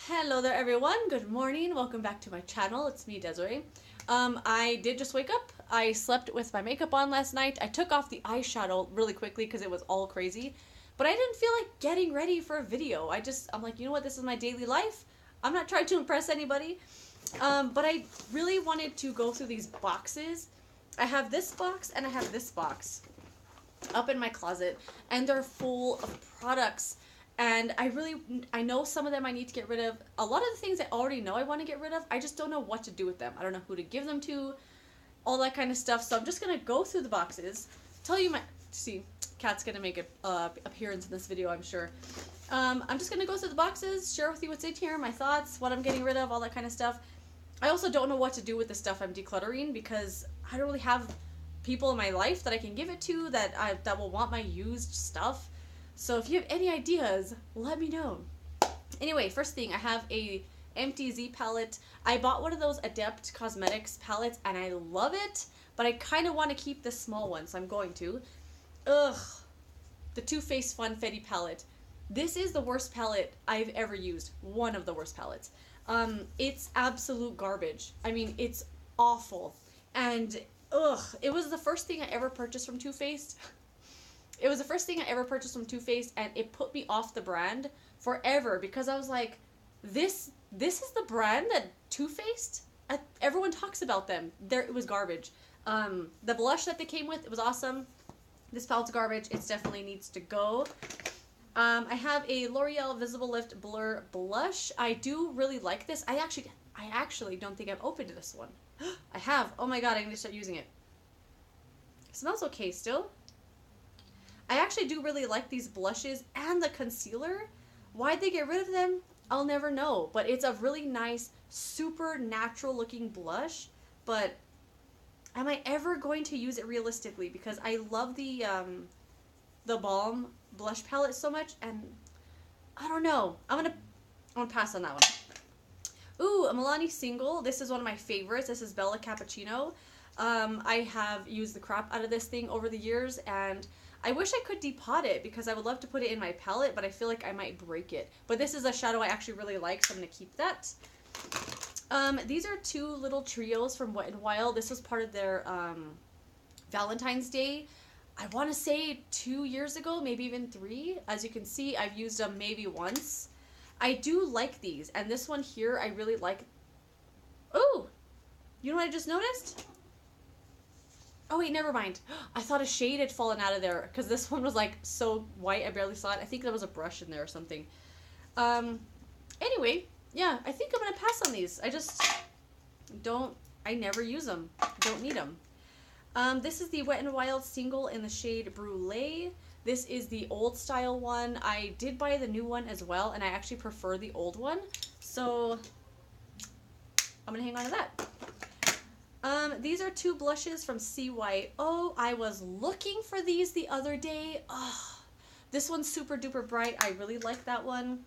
Hello there everyone, good morning, welcome back to my channel, it's me Desiree. I did just wake up, I slept with my makeup on last night, I took off the eyeshadow really quickly because it was all crazy, but I didn't feel like getting ready for a video. I'm like, you know what, this is my daily life, I'm not trying to impress anybody, but I really wanted to go through these boxes. I have this box and I have this box up in my closet, and they're full of products. And I know some of them I need to get rid of. A lot of the things I already know I want to get rid of, I just don't know what to do with them. I don't know who to give them to, all that kind of stuff. So I'm just going to go through the boxes, tell you see, Kat's going to make an appearance in this video, I'm sure. I'm just going to go through the boxes, share with you what's in here, my thoughts, what I'm getting rid of, all that kind of stuff. I also don't know what to do with the stuff I'm decluttering because I don't really have people in my life that I can give it to that will want my used stuff. So if you have any ideas, let me know. Anyway, first thing, I have a empty Z palette. I bought one of those Adept Cosmetics palettes and I love it, but I kind of want to keep this small one, so I'm going to. Ugh, the Too Faced Funfetti palette. This is the worst palette I've ever used. One of the worst palettes. It's absolute garbage. I mean, it's awful. And ugh, it was the first thing I ever purchased from Too Faced. It was the first thing I ever purchased from Too Faced, and it put me off the brand forever because I was like, this is the brand that Too Faced? Everyone talks about them. It was garbage. The blush that they came with, it was awesome. This palette's garbage. It definitely needs to go. I have a L'Oreal Visible Lift Blur Blush. I do really like this. I actually don't think I've opened this one. I have. Oh my god, I need to start using it. It smells okay still. I actually do really like these blushes and the concealer. Why'd they get rid of them? I'll never know. But it's a really nice, super natural looking blush. But am I ever going to use it realistically? Because I love the Balm blush palette so much, and I don't know. I'm gonna pass on that one. Ooh, a Milani single. This is one of my favorites. This is Bella Cappuccino. I have used the crap out of this thing over the years, and I wish I could depot it because I would love to put it in my palette, but I feel like I might break it. But this is a shadow I actually really like, so I'm going to keep that. These are two little trios from Wet n Wild. This was part of their Valentine's Day. I want to say 2 years ago, maybe even 3. As you can see, I've used them maybe once. I do like these, and this one here I really like. Ooh! You know what I just noticed? Oh wait, never mind. I thought a shade had fallen out of there because this one was like so white I barely saw it. I think there was a brush in there or something. Anyway, yeah, I think I'm going to pass on these. I never use them. Don't need them. This is the Wet n Wild single in the shade Brulee. This is the old style one. I did buy the new one as well, and I actually prefer the old one. So I'm going to hang on to that. These are two blushes from CYO. I was looking for these the other day. Oh, this one's super duper bright. I really like that one.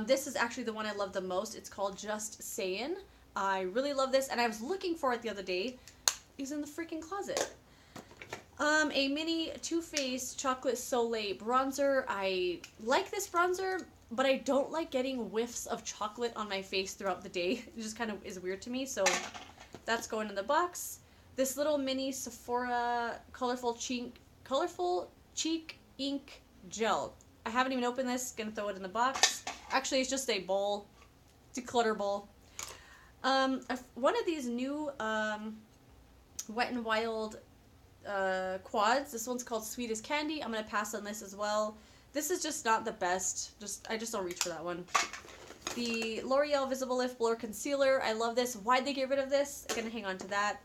This is actually the one I love the most. It's called Just Sayin'. I really love this, and I was looking for it the other day. It's in the freaking closet. A mini Too Faced Chocolate Soleil bronzer. I like this bronzer, but I don't like getting whiffs of chocolate on my face throughout the day. It just kind of is weird to me, so that's going in the box. This little mini Sephora Colorful Cheek Ink Gel. I haven't even opened this. Gonna throw it in the box. Actually, it's just a bowl. Declutter bowl. One of these new Wet n Wild quads. This one's called Sweet as Candy. I'm gonna pass on this as well. This is just not the best. I just don't reach for that one. The L'Oreal Visible Lift Blur Concealer. I love this. Why'd they get rid of this? I'm gonna hang on to that.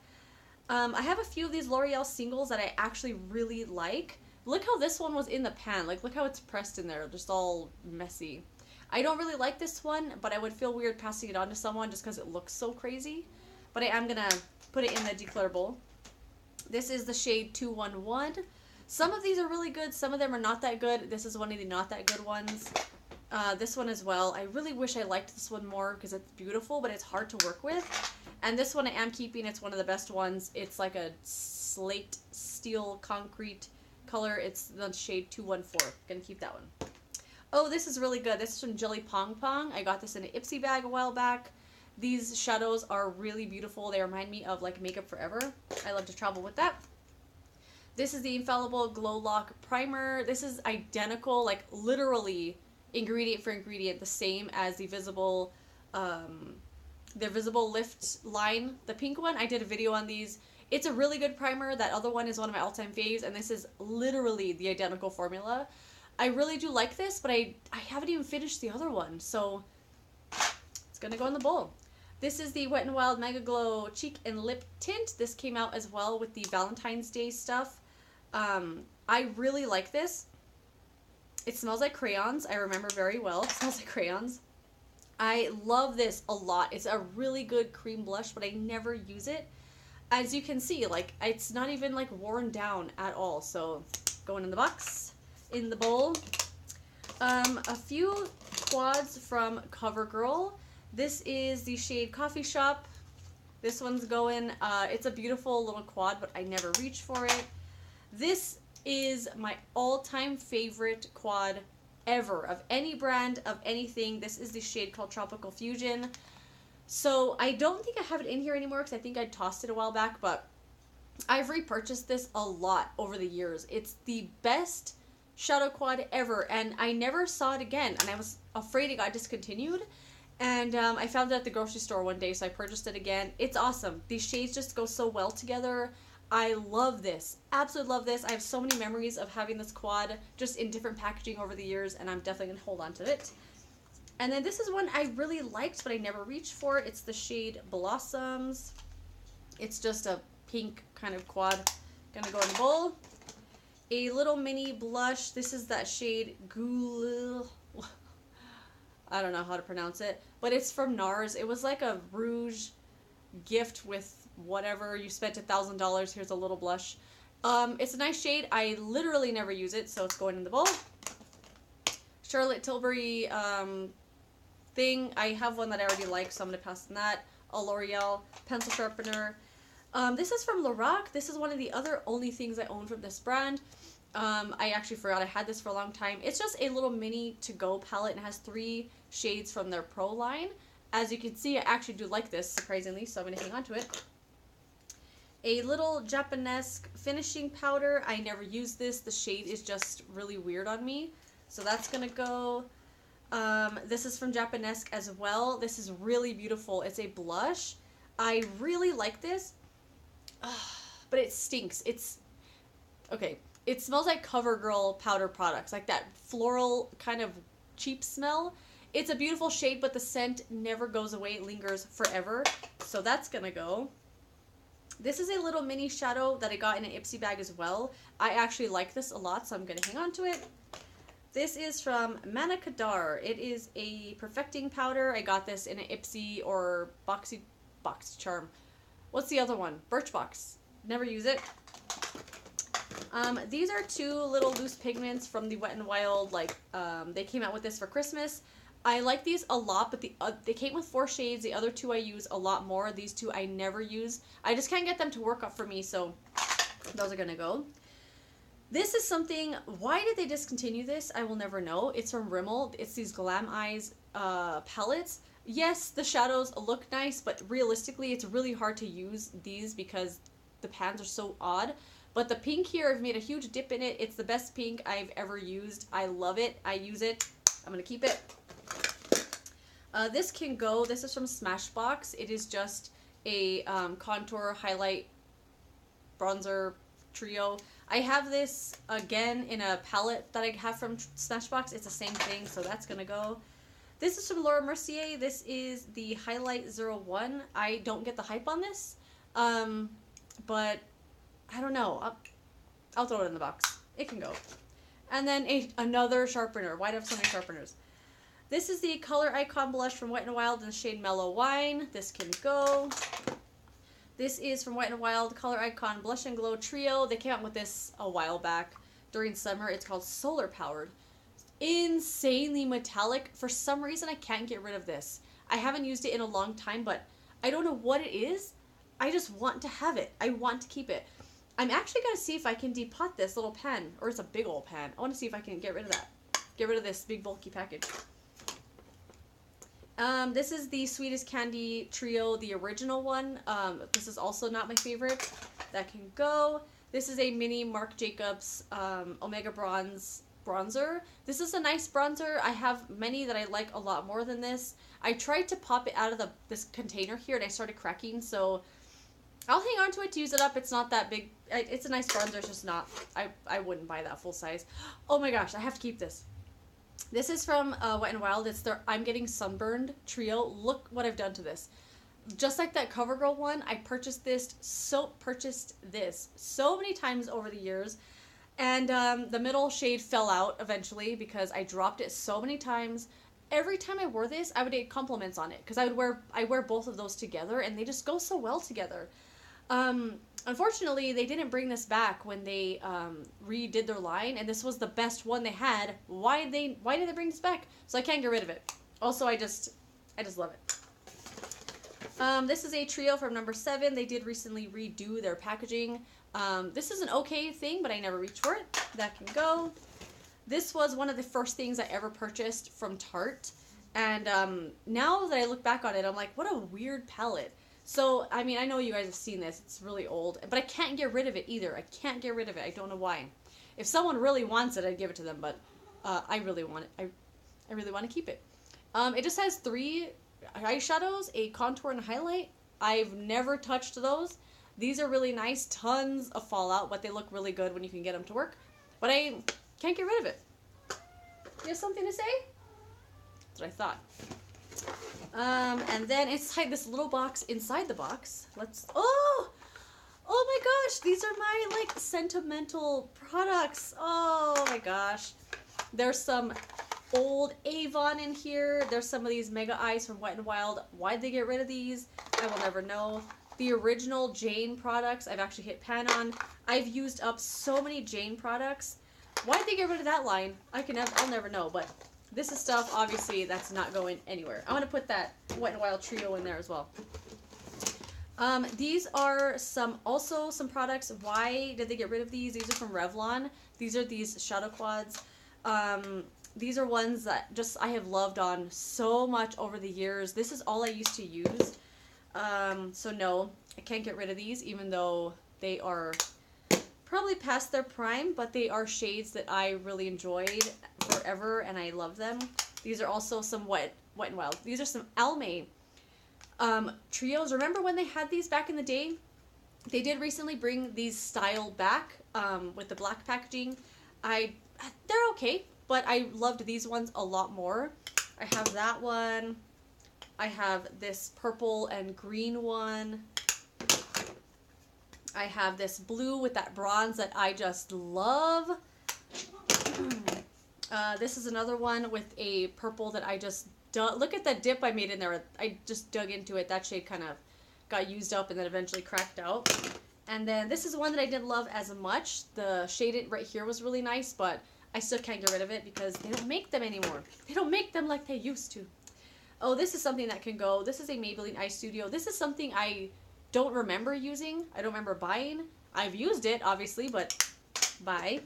I have a few of these L'Oreal singles that I actually really like. Look how this one was in the pan. Like, look how it's pressed in there. Just all messy. I don't really like this one, but I would feel weird passing it on to someone just because it looks so crazy. But I am gonna put it in the declutter bowl. This is the shade 211. Some of these are really good. Some of them are not that good. This is one of the not that good ones. This one as well. I really wish I liked this one more because it's beautiful, but it's hard to work with. And this one I am keeping. It's one of the best ones. It's like a slate steel concrete color. It's the shade 214. Gonna keep that one. Oh, this is really good. This is from Jelly Pong Pong. I got this in an Ipsy bag a while back. These shadows are really beautiful. They remind me of like Makeup Forever. I love to travel with that. This is the Infallible Glow Lock Primer. This is identical, like literally ingredient for ingredient, the same as the Visible Lift line. The pink one, I did a video on these. It's a really good primer. That other one is one of my all-time faves, and this is literally the identical formula. I really do like this, but I haven't even finished the other one, so it's gonna go in the bowl. This is the Wet n Wild Mega Glow Cheek and Lip Tint. This came out as well with the Valentine's Day stuff. I really like this. It smells like crayons. I remember very well. It smells like crayons. I love this a lot. It's a really good cream blush, but I never use it. As you can see, like, it's not even like worn down at all. So going in the box, in the bowl. A few quads from CoverGirl. This is the shade Coffee Shop. This one's going, it's a beautiful little quad, but I never reach for it. This is my all-time favorite quad ever, of any brand, of anything. This is the shade called Tropical Fusion. So I don't think I have it in here anymore because I think I tossed it a while back, but I've repurchased this a lot over the years. It's the best shadow quad ever, and I never saw it again, and I was afraid it got discontinued. And I found it at the grocery store one day, so I purchased it again. It's awesome. These shades just go so well together. I love this. Absolutely love this. I have so many memories of having this quad just in different packaging over the years, and I'm definitely going to hold on to it. And then this is one I really liked, but I never reached for. It's the shade Blossoms. It's just a pink kind of quad. Gonna go in the bowl. A little mini blush. This is that shade Ghoul. I don't know how to pronounce it, but it's from NARS. It was like a rouge gift with whatever. You spent $1,000. Here's a little blush. It's a nice shade. I literally never use it, so it's going in the bowl. Charlotte Tilbury thing. I have one that I already like, so I'm going to pass on that. A L'Oreal pencil sharpener. This is from Lorac. This is one of the other only things I own from this brand. I actually forgot I had this for a long time. It's just a little mini to-go palette, and it has 3 shades from their Pro line. As you can see, I actually do like this, surprisingly, so I'm going to hang on to it. A little Japanesque finishing powder. I never use this. The shade is just really weird on me, so that's going to go. This is from Japanesque as well. This is really beautiful. It's a blush. I really like this, but it stinks. Okay. It smells like CoverGirl powder products, like that floral kind of cheap smell. It's a beautiful shade, but the scent never goes away. It lingers forever. So that's going to go. This is a little mini shadow that I got in an Ipsy bag as well. I actually like this a lot, so I'm going to hang on to it. This is from Mana Kadar. It is a perfecting powder. I got this in an Ipsy or Box Charm. What's the other one? Birchbox. Never use it. These are 2 little loose pigments from the Wet n Wild. Like, they came out with this for Christmas. I like these a lot, but they came with 4 shades. The other 2 I use a lot more. These 2 I never use. I just can't get them to work up for me, so those are gonna go. This is something, why did they discontinue this? I will never know. It's from Rimmel. It's these Glam Eyes palettes. Yes, the shadows look nice, but realistically, it's really hard to use these because the pans are so odd. But the pink here, I've made a huge dip in it. It's the best pink I've ever used. I love it. I use it. I'm going to keep it. This can go. This is from Smashbox. It is just a contour, highlight, bronzer trio. I have this, again, in a palette that I have from Smashbox. It's the same thing, so that's going to go. This is from Laura Mercier. This is the Highlight 01. I don't get the hype on this, but I don't know. I'll throw it in the box. It can go. And then another sharpener. Why do I have so many sharpeners? This is the Color Icon Blush from Wet n Wild in the shade Mellow Wine. This can go. This is from Wet n Wild Color Icon Blush and Glow Trio. They came out with this a while back during summer. It's called Solar Powered. Insanely metallic. For some reason, I can't get rid of this. I haven't used it in a long time, but I don't know what it is. I just want to have it. I want to keep it. I'm actually going to see if I can depot this little pan. Or it's a big old pan. I want to see if I can get rid of that. get rid of this big bulky package. This is the Sweetest Candy Trio, the original one. This is also not my favorite. That can go. This is a mini Marc Jacobs Omega bronzer. This is a nice bronzer. I have many that I like a lot more than this. I tried to pop it out of this container here and I started cracking, so I'll hang on to it to use it up. It's not that big. It's a nice bronzer. It's just not. I wouldn't buy that full size. Oh my gosh, I have to keep this. This is from Wet n Wild. It's their I'm Getting Sunburned Trio. Look what I've done to this. Just like that CoverGirl one, I purchased this so many times over the years. And the middle shade fell out eventually because I dropped it so many times. Every time I wore this, I would get compliments on it because I wear both of those together and they just go so well together. Unfortunately, they didn't bring this back when they redid their line, and this was the best one they had. Why did they bring this back? So I can't get rid of it. Also, I just love it. This is a trio from number 7. They did recently redo their packaging. This is an okay thing, but I never reached for it. That can go. This was one of the first things I ever purchased from Tarte. And now that I look back on it, I'm like, what a weird palette. So, I mean, I know you guys have seen this. It's really old. But I can't get rid of it either. I can't get rid of it. I don't know why. If someone really wants it, I'd give it to them. But I really want it. I really want to keep it. It just has 3 eyeshadows, a contour and highlight. I've never touched those. These are really nice. Tons of fallout, but they look really good when you can get them to work. But I can't get rid of it. You have something to say? That's what I thought. And then inside this little box, inside the box, oh my gosh, these are my, like, Sentimental products. Oh my gosh. There's some old Avon in here. There's some of these Mega Eyes from Wet n Wild. Why'd they get rid of these? I will never know. The original Jane products, I've actually hit pan on. I've used up so many Jane products. Why'd they get rid of that line? I'll never know, but this is stuff, obviously, that's not going anywhere. I'm going to put that Wet n Wild trio in there as well. These are some products. Why did they get rid of these? These are from Revlon. These are these shadow quads. These are ones that I have loved on so much over the years. This is all I used to use. So no, I can't get rid of these, even though they are probably past their prime, but they are shades that I really enjoyed forever, and I love them. These are also some Wet n Wild. These are some Almay trios. Remember when they had these back in the day? They did recently bring these style back with the black packaging. They're okay, but I loved these ones a lot more. I have that one. I have this purple and green one. I have this blue with that bronze that I just love. This is another one with a purple that I just look at that dip I made in there. I just dug into it. That shade kind of got used up and then eventually cracked out. And then this is one that I didn't love as much. The shade right here was really nice, but I still can't get rid of it because they don't make them anymore. They don't make them like they used to. Oh, this is something that can go. This is a Maybelline Eye Studio. This is something I don't remember using. I don't remember buying. I've used it, obviously, but bye.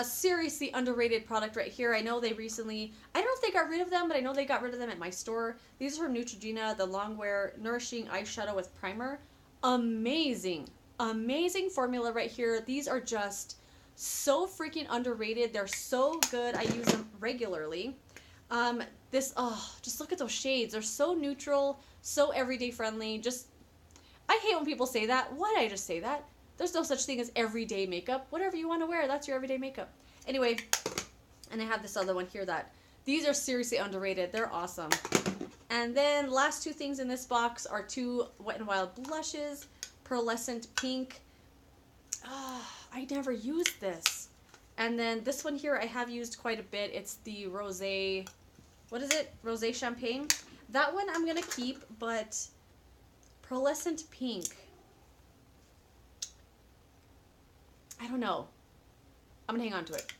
Seriously underrated product right here. I know they recently, I don't know if they got rid of them, but I know they got rid of them at my store. These are from Neutrogena, the Longwear Nourishing Eyeshadow with Primer. Amazing. Amazing formula right here. These are just so freaking underrated. They're so good. I use them regularly. Just look at those shades. They're so neutral, so everyday friendly. I hate when people say that. Why did I just say that? There's no such thing as everyday makeup. Whatever you want to wear, that's your everyday makeup. Anyway, and I have this other one here these are seriously underrated. They're awesome. And then last 2 things in this box are 2 Wet n Wild blushes, Pearlescent Pink. I never used this. And then this one here I have used quite a bit. It's the Rosé, what is it? Rosé Champagne. That one I'm going to keep, but Pearlescent Pink, I don't know. I'm going to hang on to it.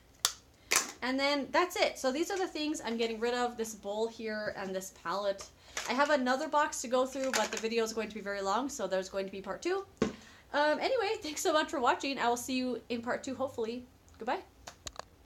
And then that's it. So these are the things I'm getting rid of. This bowl here and this palette. I have another box to go through, but the video is going to be very long, so there's going to be part 2. Anyway, thanks so much for watching. I will see you in part 2, hopefully. Goodbye.